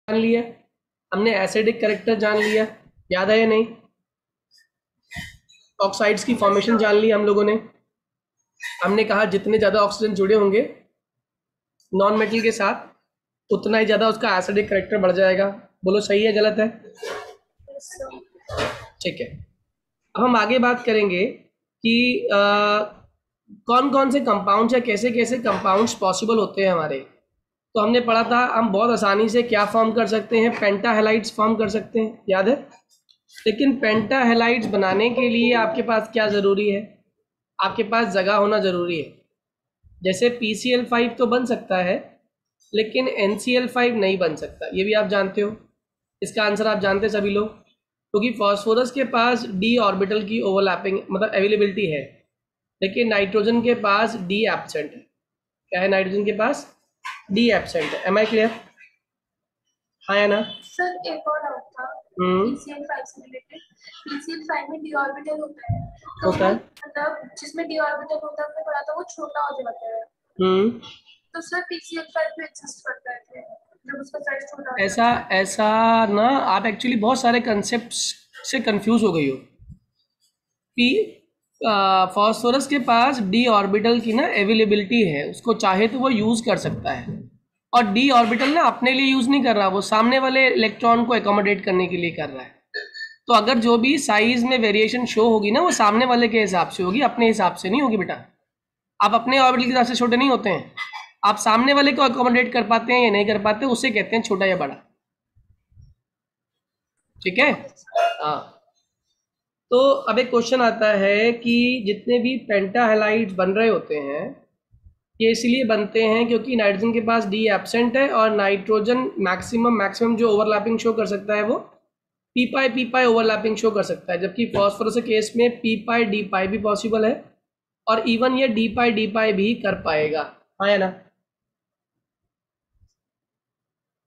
जान लिया, हमने एसिडिक कैरेक्टर जान लिया, याद है या नहीं? ऑक्साइड्स की फॉर्मेशन जान ली हम लोगों ने। हमने कहा जितने ज़्यादा ऑक्सीजन जुड़े होंगे नॉन मेटल के साथ उतना ही ज़्यादा उसका एसिडिक कैरेक्टर बढ़ जाएगा। बोलो सही है गलत है? ठीक है, अब हम आगे बात करेंगे कि कौन कौन से कंपाउंड्स या कैसे कैसे कंपाउंड्स पॉसिबल होते हैं हमारे। तो हमने पढ़ा था हम बहुत आसानी से क्या फॉर्म कर सकते हैं, पेंटाहेलाइड्स फॉर्म कर सकते हैं, याद है? लेकिन पेंटाहेलाइड्स बनाने के लिए आपके पास क्या ज़रूरी है? आपके पास जगह होना ज़रूरी है। जैसे PCl5 तो बन सकता है लेकिन NCl5 नहीं बन सकता, ये भी आप जानते हो। इसका आंसर आप जानते हैं सभी लोग, क्योंकि फॉस्फोरस के पास d ऑर्बिटल की ओवरलैपिंग मतलब अवेलेबिलिटी है, लेकिन नाइट्रोजन के पास d एब्सेंट है। क्या है नाइट्रोजन के पास? d एब्सेंट है। Am I clear? हाँ या ना? सर एक और डाउट था PCl5 से रिलेटेड। PCl5 में d ऑर्बिटल होता है, तो होता है। मतलब जिसमें d ऑर्बिटल होता है, हमने पढ़ा था वो छोटा हो जाता है। तो सर PCl5 भी एग्जिस्ट करता है जब उसका साइज छोटा हो ऐसा जाता है? ऐसा ना, आप एक्चुअली बहुत सारे कंसेप्ट्स से कंफ्यूज हो गई हो। पी फॉस्फोरस के पास d ऑर्बिटल की ना अवेलेबिलिटी है, उसको चाहे तो वो यूज़ कर सकता है। और d ऑर्बिटल ना अपने लिए यूज़ नहीं कर रहा, वो सामने वाले इलेक्ट्रॉन को एकोमोडेट करने के लिए कर रहा है। तो अगर जो भी साइज में वेरिएशन शो होगी ना वो सामने वाले के हिसाब से होगी, अपने हिसाब से नहीं होगी बेटा। आप अपने ऑर्बिटल के हिसाब से छोटे नहीं होते हैं, आप सामने वाले को अकोमोडेट कर पाते हैं या नहीं कर पाते, उससे कहते हैं छोटा या बड़ा। ठीक है? हाँ। तो अब एक क्वेश्चन आता है कि जितने भी पेंटाहेलाइड्स बन रहे होते हैं ये इसलिए बनते हैं क्योंकि नाइट्रोजन के पास डी एब्सेंट है और नाइट्रोजन मैक्सिमम जो ओवरलैपिंग शो कर सकता है वो पी पाई ओवरलैपिंग शो कर सकता है, जबकि फॉस्फोरस के केस में पी पाई डी पाई भी पॉसिबल है और इवन ये डी पाई भी कर पाएगा। हाँ या ना?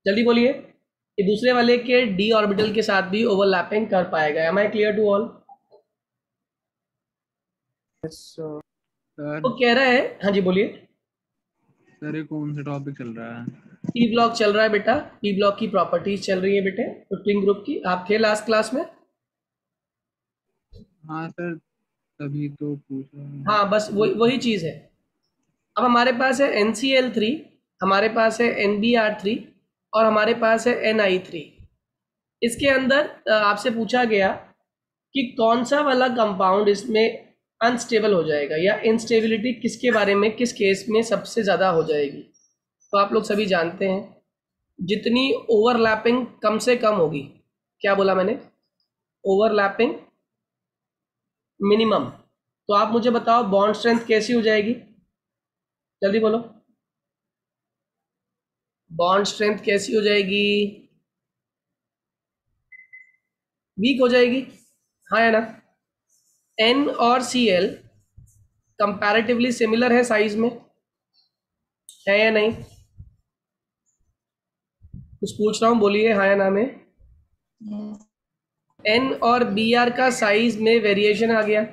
जल्दी बोलिए कि दूसरे वाले के डी ऑर्बिटल के साथ भी ओवरलैपिंग कर पाएगा। Am I clear to all? Sir तो कह रहा है, हाँ जी बोलिए। सर ये कौन सा टॉपिक चल रहा है? पी ब्लॉक चल रहा है बेटा, पी ब्लॉक की प्रॉपर्टीज चल रही है बेटे, 15 ग्रुप की। आप थे लास्ट क्लास में? हाँ सर, तभी तो पूछ रहा हूँ। हाँ बस वही चीज़ है। अब हमारे पास है NCl3, हमारे पास है NBr3 और हमारे पास है Ni3। इसके अंदर आपसे पूछा गया कि कौन सा वाला कंपाउंड इसमें अनस्टेबल हो जाएगा या इंस्टेबिलिटी किसके बारे में किस केस में सबसे ज़्यादा हो जाएगी। तो आप लोग सभी जानते हैं जितनी ओवरलैपिंग कम से कम होगी, क्या बोला मैंने? Overlapping minimum. तो आप मुझे बताओ बॉन्ड स्ट्रेंथ कैसी हो जाएगी, जल्दी बोलो। बॉन्ड स्ट्रेंथ कैसी हो जाएगी? वीक हो जाएगी। हाँ या ना? N और Cl कंपैरेटिवली सिमिलर है साइज में, है या नहीं? कुछ पूछ रहा हूँ, बोलिए हाँ या ना में। N और Br का साइज में वेरिएशन आ गया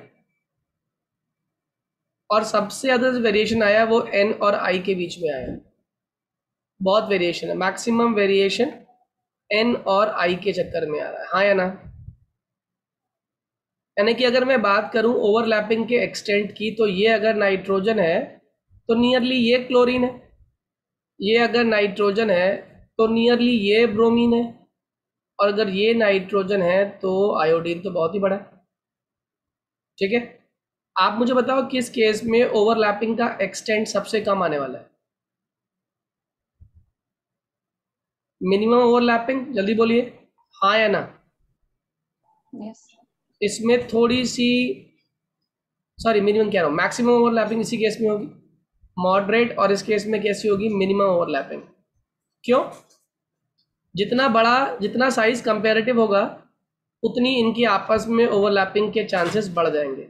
और सबसे ज़्यादा जो वेरिएशन आया वो N और I के बीच में आया। बहुत वेरिएशन है, मैक्सिमम वेरिएशन N और I के चक्कर में आ रहा है। हाँ या ना? यानी कि अगर मैं बात करूं ओवरलैपिंग के एक्सटेंट की, तो ये अगर नाइट्रोजन है तो नियरली ये क्लोरीन है, ये अगर नाइट्रोजन है तो नियरली ये ब्रोमीन है, और अगर ये नाइट्रोजन है तो आयोडीन तो बहुत ही बड़ा है। ठीक है, आप मुझे बताओ किस केस में ओवरलैपिंग का एक्सटेंट सबसे कम आने वाला है? मिनिमम ओवरलैपिंग, जल्दी बोलिए हाँ या ना? यस। इसमें थोड़ी सी, सॉरी मिनिमम कह रहा हूँ, मैक्सिमम ओवरलैपिंग इसी केस में होगी, मॉडरेट, और इस केस में कैसी होगी? Minimum overlapping. क्यों? जितना बड़ा, जितना साइज कंपेरेटिव होगा उतनी इनकी आपस में ओवरलैपिंग के चांसेस बढ़ जाएंगे।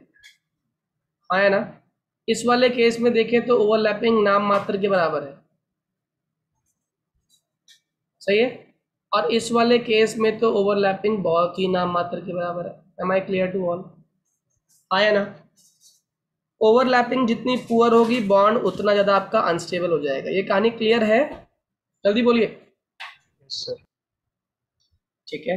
हाँ है ना? इस वाले केस में देखें तो ओवरलैपिंग नाम मात्र के बराबर है, सही है, और इस वाले केस में तो ओवरलैपिंग बहुत ही नाम मात्र के बराबर है। Am I clear to all? हाँ है ना? ओवरलैपिंग जितनी पुअर होगी बॉन्ड उतना ज़्यादा आपका अनस्टेबल हो जाएगा। ये कहानी क्लियर है? जल्दी बोलिए। सर ठीक है।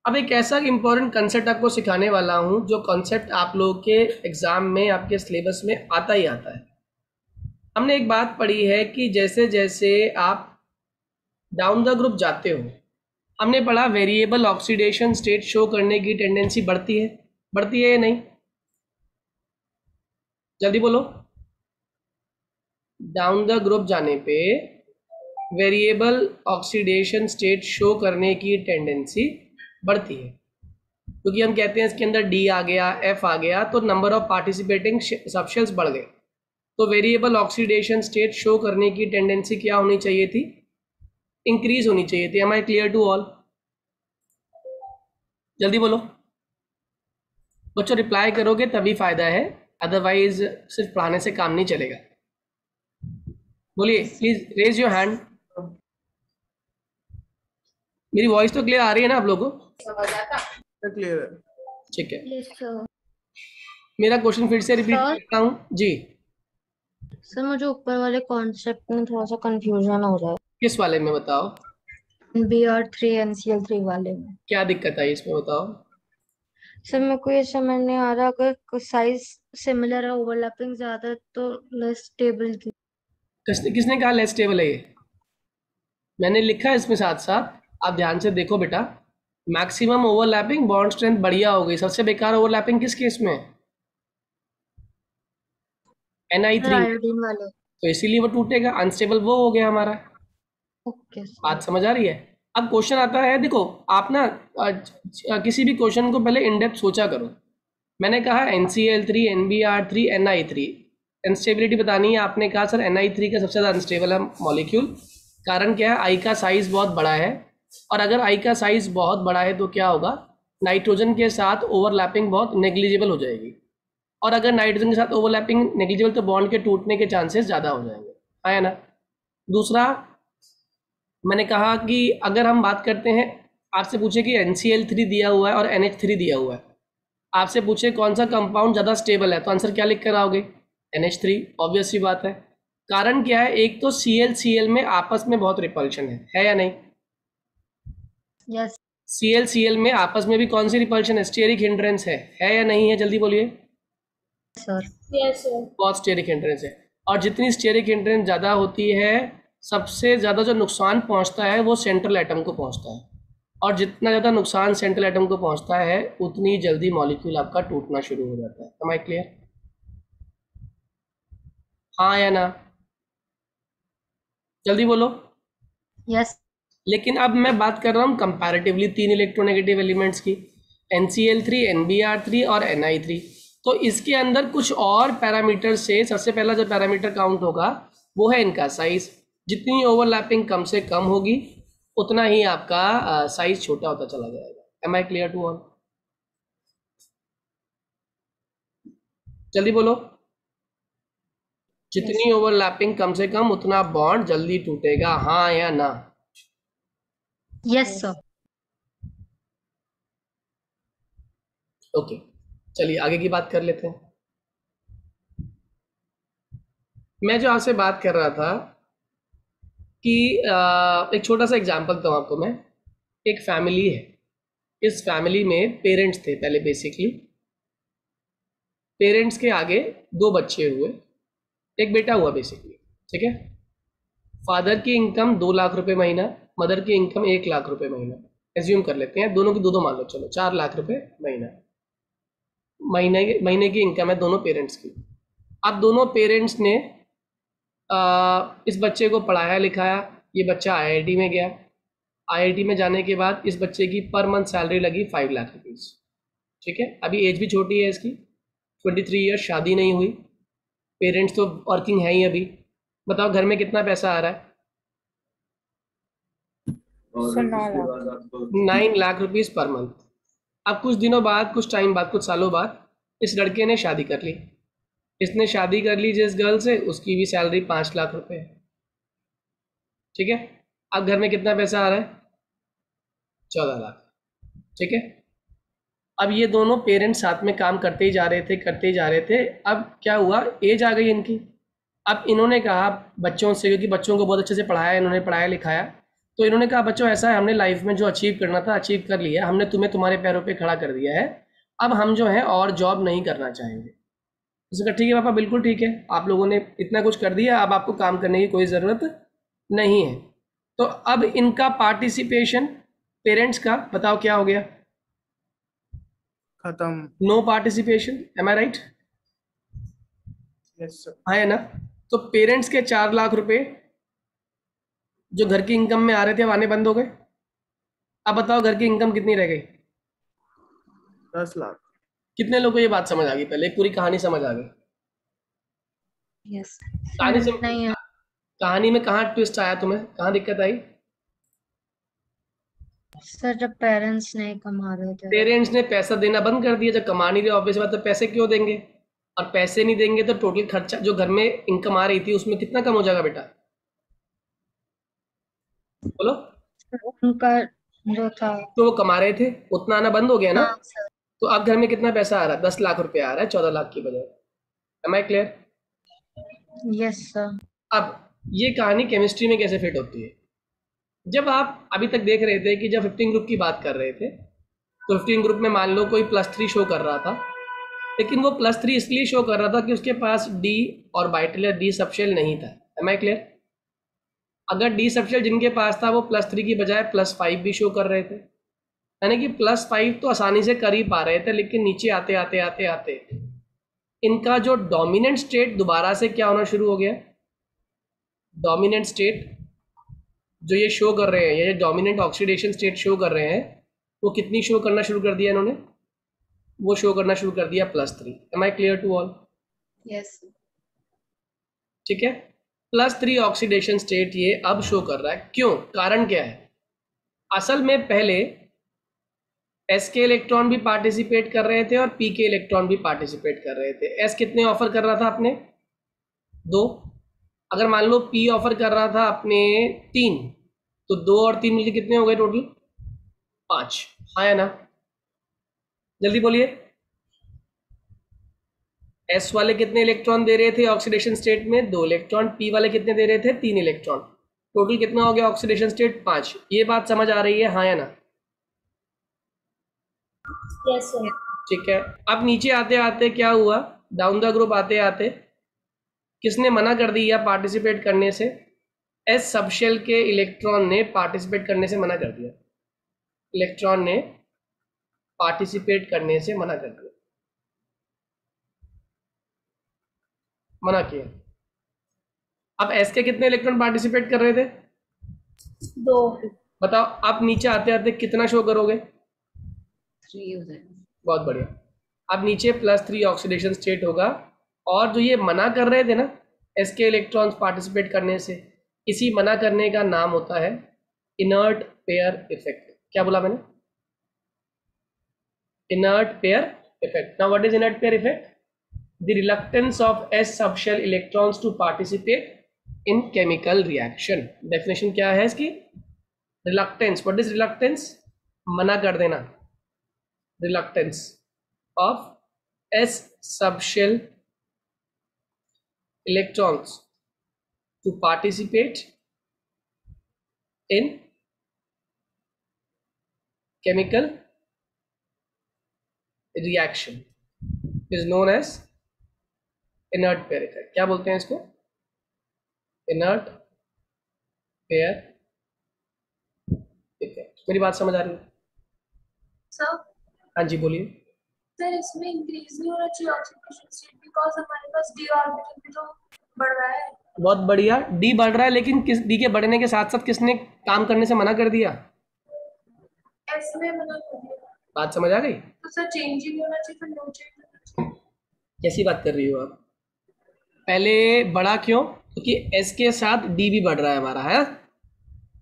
अब एक ऐसा इम्पोर्टेंट कंसेप्ट आपको सिखाने वाला हूँ जो कॉन्सेप्ट आप लोगों के एग्ज़ाम में, आपके सिलेबस में आता ही आता है। हमने एक बात पढ़ी है कि जैसे जैसे आप डाउन द ग्रुप जाते हो, हमने पढ़ा वेरिएबल ऑक्सीडेशन स्टेट शो करने की टेंडेंसी बढ़ती है या नहीं? जल्दी बोलो। डाउन द ग्रुप जाने पे वेरिएबल ऑक्सीडेशन स्टेट शो करने की टेंडेंसी बढ़ती है, क्योंकि हम कहते हैं इसके अंदर डी आ गया, एफ आ गया, तो नंबर ऑफ पार्टिसिपेटिंग सबशेल्स बढ़ गए। तो वेरिएबल ऑक्सीडेशन स्टेट शो करने की टेंडेंसी क्या होनी चाहिए थी? इंक्रीज होनी चाहिए थी। Am I clear to all? जल्दी बोलो बच्चों, रिप्लाई करोगे तभी फायदा है, अदरवाइज सिर्फ पढ़ाने से काम नहीं चलेगा। बोलिए प्लीज, रेज योर हैंड। मेरी वॉइस तो क्लियर आ रही है ना आप लोगों को? क्लियर है। ठीक है। Yes sir. मेरा क्वेश्चन फिर से रिपीट करता हूँ जी। सर मुझे ऊपर वाले कॉन्सेप्ट में थोड़ा सा कंफ्यूजन हो रहा है। किस वाले में बताओ? BR3 NCl3 वाले में क्या दिक्कत आई इसमें बताओ? सर मेरे को ये समझ नहीं आ रहा, अगर साइज सिमिलर है, ओवरलैपिंग ज्यादा है तो लेस स्टेबल की। किसने कहा लेस स्टेबल है? ये मैंने लिखा है इसमें साथ साथ, आप ध्यान से देखो बेटा। मैक्सिमम ओवरलैपिंग बॉन्ड स्ट्रेंथ बढ़िया हो गई। सबसे बेकार ओवरलैपिंग किस केस में? Ni3। आयोडीन वाले। तो इसीलिए वो टूटेगा, अनस्टेबल वो हो गया हमारा। ओके बात समझ आ रही है? अब क्वेश्चन आता है, देखो आप ना किसी भी क्वेश्चन को पहले इन डेप्थ सोचा करो। मैंने कहा NCl3, NBr3, Ni3, अनस्टेबिलिटी बतानी है। आपने कहा सर Ni3 का सबसे ज़्यादा अनस्टेबल है मॉलिक्यूल। कारण क्या है? आई का साइज़ बहुत बड़ा है, और अगर आई का साइज़ बहुत बड़ा है तो क्या होगा? नाइट्रोजन के साथ ओवरलैपिंग बहुत नेग्लिजिबल हो जाएगी, और अगर नाइट्रोजन के साथ ओवरलैपिंग नेग्लिजिबल तो बॉन्ड के टूटने के चांसेस ज़्यादा हो जाएंगे, है ना? दूसरा मैंने कहा कि अगर हम बात करते हैं, आपसे पूछे कि NCl3 दिया हुआ है और NH3 दिया हुआ है, आपसे पूछे कौन सा कंपाउंड ज़्यादा स्टेबल है, तो आंसर क्या लिख कर आओगे? NH3। ऑब्वियस सी बात है। कारण क्या है? एक तो Cl में आपस में बहुत रिपल्शन है या नहीं? यस Cl में आपस में भी कौन सी रिपल्शन है? स्टेरिक हिंड्रेंस है या नहीं है? जल्दी बोलिए सर। Yes sir. बहुत स्टेरिक हिंड्रेंस है, और जितनी स्टेरिक हिंड्रेंस ज़्यादा होती है, सबसे ज़्यादा जो नुकसान पहुंचता है वो सेंट्रल एटम को पहुंचता है, और जितना ज़्यादा नुकसान सेंट्रल एटम को पहुंचता है उतनी जल्दी मॉलिक्यूल आपका टूटना शुरू हो जाता है। Am I clear? हाँ या ना? जल्दी बोलो। यस लेकिन अब मैं बात कर रहा हूँ कंपैरेटिवली 3 इलेक्ट्रोनेगेटिव एलिमेंट्स की, NCl3, NBr3 और Ni3। तो इसके अंदर कुछ और पैरामीटर से सबसे पहला जो पैरामीटर काउंट होगा वो है इनका साइज। जितनी ओवरलैपिंग कम से कम होगी उतना ही आपका साइज छोटा होता चला जाएगा। Am I clear to all? जल्दी बोलो। जितनी ओवरलैपिंग कम से कम उतना बॉन्ड जल्दी टूटेगा, हाँ या ना? Yes sir. ओके, चलिए आगे की बात कर लेते हैं। मैं जो आपसे बात कर रहा था कि एक छोटा सा एग्जांपल दूँ आपको मैं। एक फैमिली है, इस फैमिली में पेरेंट्स थे पहले। बेसिकली पेरेंट्स के आगे 2 बच्चे हुए, एक बेटा हुआ बेसिकली, ठीक है। फादर की इनकम 2 लाख रुपए महीना, मदर की इनकम 1 लाख रुपए महीना। एज्यूम कर लेते हैं, दोनों की दो मान लो, चलो 4 लाख रुपए महीना, महीने की इनकम है दोनों पेरेंट्स की। अब दोनों पेरेंट्स ने इस बच्चे को पढ़ाया लिखाया, ये बच्चा IIT में गया। IIT में जाने के बाद इस बच्चे की पर मंथ सैलरी लगी 5 लाख रुपीज़, ठीक है। अभी एज भी छोटी है इसकी, 23 ईयर्स, शादी नहीं हुई, पेरेंट्स तो वर्किंग है ही अभी। बताओ घर में कितना पैसा आ रहा है? 9 लाख रुपीज़ पर मंथ। अब कुछ दिनों बाद, कुछ टाइम बाद, कुछ सालों बाद इस लड़के ने शादी कर ली। इसने शादी कर ली जिस गर्ल से, उसकी भी सैलरी 5 लाख रुपए है, ठीक है। अब घर में कितना पैसा आ रहा है? 14 लाख, ठीक है। अब ये दोनों पेरेंट्स साथ में काम करते ही जा रहे थे। अब क्या हुआ, एज आ गई इनकी। अब इन्होंने कहा बच्चों से, क्योंकि बच्चों को बहुत अच्छे से पढ़ाया इन्होंने, पढ़ाया लिखाया, तो इन्होंने कहा बच्चों ऐसा है, हमने लाइफ में जो अचीव करना था अचीव कर लिया, हमने तुम्हें तुम्हारे पैरों पे खड़ा कर दिया है, अब हम जो है और जॉब नहीं करना चाहेंगे। उसने कहा ठीक है पापा, बिल्कुल ठीक है, आप लोगों ने इतना कुछ कर दिया, अब आपको काम करने की कोई ज़रूरत नहीं है। तो अब इनका पार्टिसिपेशन पेरेंट्स का बताओ क्या हो गया? खत्म। नो पार्टिसिपेशन, एम आई राइट? Yes sir. हाँ है ना? तो पेरेंट्स के 4 लाख रुपए जो घर की इनकम में आ रहे थे अब आने बंद हो गए। अब बताओ घर की इनकम कितनी रह गई? 10 लाख। कितने लोगों को ये बात समझ आ गई? पहले पूरी कहानी समझ आ गई? यस कहानी से नहीं कहानी में कहाँ ट्विस्ट आया तुम्हें? कहाँ दिक्कत आई? सर, जब पेरेंट्स नहीं कमा रहे थे पेरेंट्स ने पैसा देना बंद कर दिया। जब कमा नहीं रहे ऑब्वियस बात, तो पैसे क्यों देंगे? और पैसे नहीं देंगे तो टोटल खर्चा जो घर में इनकम आ रही थी उसमें कितना कम हो जाएगा बेटा? बोलो। उनका जो था। तो वो कमा रहे थे उतना आना बंद हो गया ना। हाँ सर। तो अब घर में कितना पैसा आ रहा है? 10 लाख रुपए आ रहा है 14 लाख की बजाय। Am I clear? Yes sir. अब ये कहानी केमिस्ट्री में कैसे फिट होती है? जब आप अभी तक देख रहे थे कि जब 15 ग्रुप की बात कर रहे थे, तो 15 ग्रुप में मान लो कोई +3 शो कर रहा था, लेकिन वो +3 इसलिए शो कर रहा था कि उसके पास डी ऑर्बिटल या डी सबशेल नहीं था। Am I clear? अगर डी सबशेल जिनके पास था वो +3 की बजाय +5 भी शो कर रहे थे, यानी कि +5 तो आसानी से कर ही पा रहे थे, लेकिन नीचे आते आते आते आते इनका जो डोमिनेंट स्टेट दोबारा से क्या होना शुरू हो गया? डोमिनेंट स्टेट जो ये शो कर रहे हैं, ये डोमिनेंट ऑक्सीडेशन स्टेट शो कर रहे हैं, वो कितनी शो करना शुरू कर दिया इन्होंने? वो शो करना शुरू कर दिया +3। Am I clear to all? Yes. ठीक है, +3 ऑक्सीडेशन स्टेट ये अब शो कर रहा है। क्यों? कारण क्या है? असल में पहले एस के इलेक्ट्रॉन भी पार्टिसिपेट कर रहे थे और पी के इलेक्ट्रॉन भी पार्टिसिपेट कर रहे थे। एस कितने ऑफर कर रहा था अपने? 2। अगर मान लो पी ऑफर कर रहा था अपने 3, तो 2 और 3 मिलकर कितने हो गए टोटल? 5। हाँ या ना? जल्दी बोलिए। एस वाले कितने इलेक्ट्रॉन दे रहे थे ऑक्सीडेशन स्टेट में? 2 इलेक्ट्रॉन। पी वाले कितने दे रहे थे? 3 इलेक्ट्रॉन। टोटल कितना हो गया ऑक्सीडेशन स्टेट? 5। ये बात समझ आ रही है? हाँ या ना? Yes sir. ठीक है, अब नीचे आते आते क्या हुआ? डाउन द ग्रुप आते आते किसने मना कर दिया पार्टिसिपेट करने से? एस सबशेल के इलेक्ट्रॉन ने पार्टिसिपेट करने से मना कर दिया। इलेक्ट्रॉन ने पार्टिसिपेट करने से मना कर दिया, मना किया। अब एस के कितने इलेक्ट्रॉन पार्टिसिपेट कर रहे थे? 2। बताओ आप नीचे आते आते कितना शो करोगे? 3 हो जाएगा। बहुत बढ़िया। अब नीचे +3 ऑक्सीडेशन स्टेट होगा, और जो ये मना कर रहे थे ना एस के इलेक्ट्रॉन्स पार्टिसिपेट करने से, इसी मना करने का नाम होता है इनर्ट पेयर इफेक्ट। क्या बोला मैंने? Inert pair effect. Now what is inert pair effect? The reluctance of S subshell electrons to participate in chemical reaction. Definition क्या है इसकी? रिलक्टेंस। What is reluctance? मना कर देना। Reluctance of S subshell electrons to participate in chemical reaction is known as inert pair effect. क्या बोलते हैं इसको? inert pair effect। मेरी बात समझ आ रही है? सर हाँ जी बोलिए। सर इसमें इंक्रीज नहीं होना चाहिए ऑक्सीडेशन स्टेट, बिकॉज हमारे पास डी ऑर्बिटल भी तो बढ़ रहा है। बहुत बढ़िया, डी बढ़ रहा है, लेकिन किस डी के बढ़ने के साथ साथ किसने काम करने से मना कर दिया? एस में मना कर दिया। बात समझ आ गई? तो सर चेंज ही नहीं होना चाहिए, फिर नो चेंज होना चाहिए। कैसी बात कर रही हो आप? पहले बढ़ा क्यों? क्योंकि एस के साथ डी भी बढ़ रहा है हमारा, है?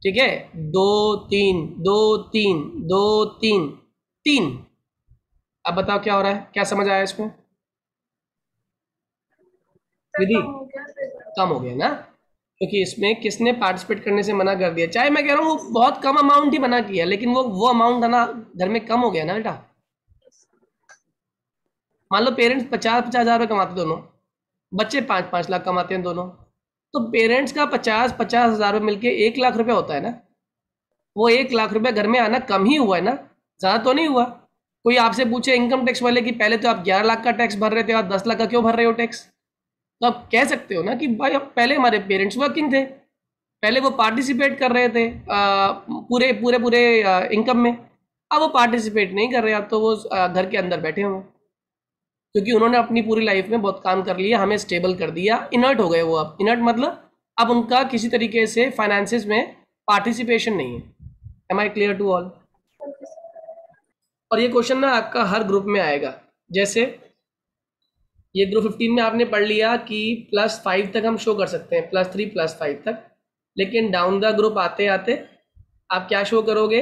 ठीक है, 2 3 2 3 2 3 3। अब बताओ क्या हो रहा है? क्या समझ आया इसमें? विधि कम हो गया ना, क्योंकि इसमें किसने पार्टिसिपेट करने से मना कर दिया। चाहे मैं कह रहा हूँ वो बहुत कम अमाउंट ही मना किया, लेकिन वो अमाउंट है ना घर में कम हो गया ना बेटा। मान लो पेरेंट्स 50-50 हज़ार रुपये कमाते दोनों, बच्चे 5-5 लाख कमाते हैं दोनों, तो पेरेंट्स का 50-50 हज़ार रुपये मिलके 1 लाख रुपये होता है ना। वो 1 लाख रुपए घर में आना कम ही हुआ है ना, ज़्यादा तो नहीं हुआ। कोई आपसे पूछे इनकम टैक्स वाले कि पहले तो आप 11 लाख का टैक्स भर रहे थे, आप 10 लाख का क्यों भर रहे हो टैक्स, तो आप कह सकते हो ना कि भाई अब पहले हमारे पेरेंट्स वर्किंग थे, पहले वो पार्टिसिपेट कर रहे थे पूरे पूरे पूरे इनकम में, अब वो पार्टिसिपेट नहीं कर रहे, अब तो वो घर के अंदर बैठे हुए, क्योंकि उन्होंने अपनी पूरी लाइफ में बहुत काम कर लिया, हमें स्टेबल कर दिया, इनर्ट हो गए वो। अब इनर्ट मतलब अब उनका किसी तरीके से फाइनेंसिस में पार्टिसिपेशन नहीं है। Am I clear to all? और ये क्वेश्चन ना आपका हर ग्रुप में आएगा। जैसे ये ग्रुप 15 में आपने पढ़ लिया कि +5 तक हम शो कर सकते हैं, +3 +5 तक, लेकिन डाउन द ग्रुप आते आते आप क्या शो करोगे,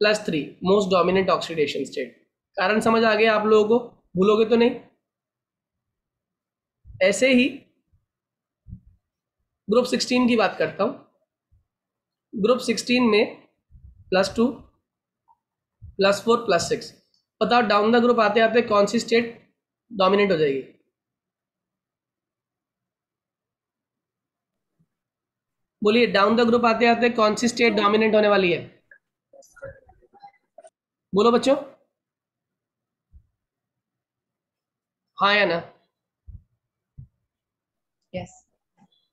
+3 मोस्ट डोमिनेंट ऑक्सीडेशन स्टेट। कारण समझ आ गया आप लोगों को, भूलोगे तो नहीं? ऐसे ही ग्रुप 16 की बात करता हूं। ग्रुप 16 में +2 +4 +6, बताओ डाउन द ग्रुप आते आते कौन सी स्टेट डोमिनेंट हो जाएगी? बोलिए, डाउन द ग्रुप आते आते कौन सी स्टेट डोमिनेंट होने वाली है? बोलो बच्चों, हाँ या ना? यस।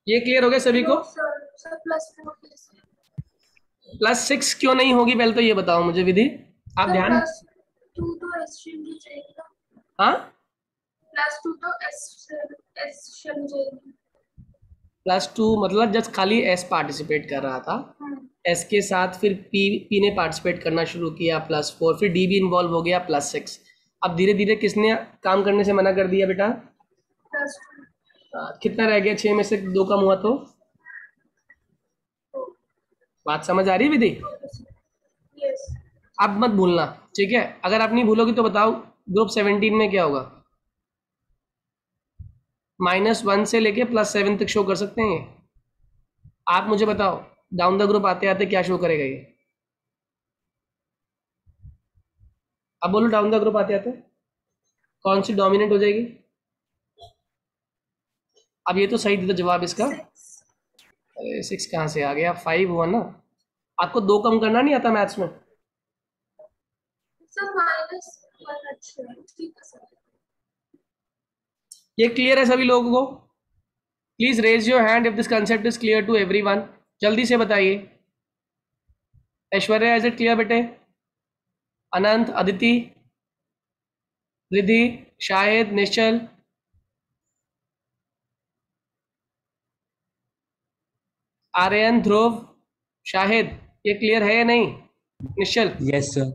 ये क्लियर हो गया सभी को? सर +4 +6 क्यों नहीं होगी, पहले तो ये बताओ मुझे विधि, आप ध्यान। +2 तो एस चेंज जाएगी ना? हाँ, +2 तो एस चेंज जाएगी। +2 मतलब जस्ट खाली एस पार्टिसिपेट कर रहा था, एस के साथ फिर पी ने पार्टिसिपेट करना शुरू किया, +4, फिर डी भी इन्वॉल्व हो गया, +6। अब धीरे धीरे किसने काम करने से मना कर दिया बेटा? कितना रह गया? 6 में से 2 कम हुआ तो? बात समझ आ रही है विधि? यस। अब मत भूलना, ठीक है? अगर आप नहीं भूलोगी तो बताओ ग्रुप 17 में क्या होगा? -1 से लेके +7 तक शो कर सकते हैं ये। आप मुझे बताओ डाउन द ग्रुप आते आते क्या शो करेगा ये? अब बोलो, डाउन द ग्रुप आते आते कौन सी डोमिनेंट हो जाएगी? अब ये तो सही दे दो जवाब इसका। अरे 6 कहाँ से आ गया, 5 हुआ ना। आपको 2 कम करना नहीं आता मैथ्स में? सर -1 अच्छा है, ठीक है सर। ये क्लियर है सभी लोगों को? Please raise your hand if this concept is clear to everyone. जल्दी से बताइए। ऐश्वर्या, इज इट क्लियर बेटे? अनंत, अदिति, रिधि, शाहिद, निश्चल, आर्यन, ध्रुव, शाहिद, ये क्लियर है या नहीं? निश्चल? Yes sir.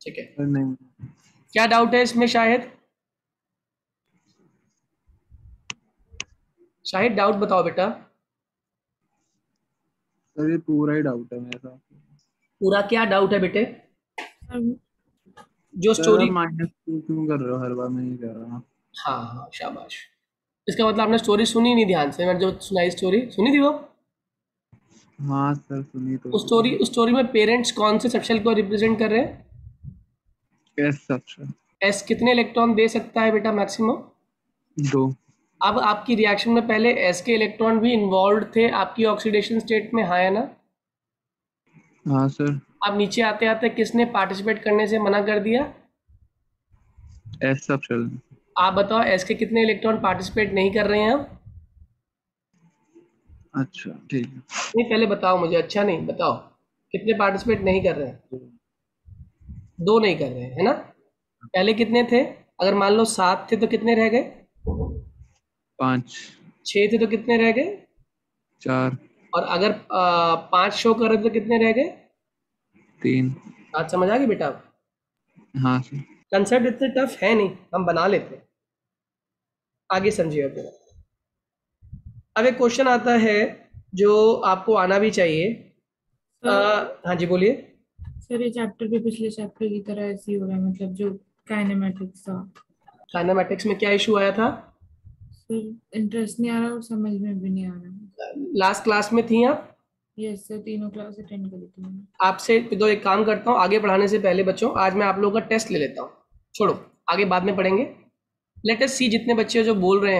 ठीक है। नहीं क्या डाउट है इसमें शाहिद? शाहिद डाउट बताओ बेटा। सर, ये पूरा ही डाउट है मेरा। पूरा क्या डाउट है बेटे? जो सर स्टोरी। -2 क्यों कर रहे हो हर बार? मैं ही कर रहा हूँ। हाँ हाँ, शाबाश। इसका मतलब आपने स्टोरी सुनी नहीं ध्यान से। मैंने जो सुनाई स्टोरी सुनी थी वो। हाँ सर, सुनी तो। उस स्टोरी में पेरेंट्स कौन से सबशेल को रिप्रेजेंट कर रहे हैं? S subshell. एस कितने इलेक्ट्रॉन दे सकता है बेटा मैक्सिमम? 2। अब आपकी रिएक्शन में पहले एस के इलेक्ट्रॉन भी इन्वॉल्व थे आपकी ऑक्सीडेशन स्टेट में, हाँ या ना? हाँ सर। अब नीचे आते आते किसने पार्टिसिपेट करने से मना कर दिया? S subshell. आप बताओ एस के कितने इलेक्ट्रॉन पार्टिसिपेट नहीं कर रहे हैं अब? अच्छा ठीक है। नहीं, पहले बताओ मुझे, अच्छा नहीं, बताओ कितने पार्टिसिपेट नहीं कर रहे हैं? 2 नहीं कर रहे हैं, है ना? पहले कितने थे? अगर मान लो 7 थे तो कितने रह गए? 5। 6 थे तो कितने रह गए? 4। और अगर 5 शो कर रहे थे तो कितने रह गए? 3। बात समझ आ गई बेटा? हाँ सर। कंसेप्ट इतने टफ है नहीं, हम बना लेते हैं। आगे समझिए अब जरा। अब एक क्वेश्चन आता है जो आपको आना भी चाहिए। हाँ जी बोलिए। सर ये चैप्टर भी पिछले चैप्टर की तरह ऐसे ही हो रहा है, मतलब जो काइनेमेटिक्स था। काइनेमेटिक्स में क्या इशू आया था? सर इंटरेस्ट नहीं आ रहा और समझ में भी नहीं आ रहा। लास्ट क्लास में थी आप? यस सर, तीनों क्लास अटेंड करी थी मैंने। आपसे तो एक काम करता हूँ, आगे पढ़ाने से पहले बच्चों आज मैं आप लोगों का टेस्ट ले लेता हूँ। छोड़ो, आगे बाद में पढ़ेंगे। लेट अस सी जितने बच्चे जो बोल रहे हैं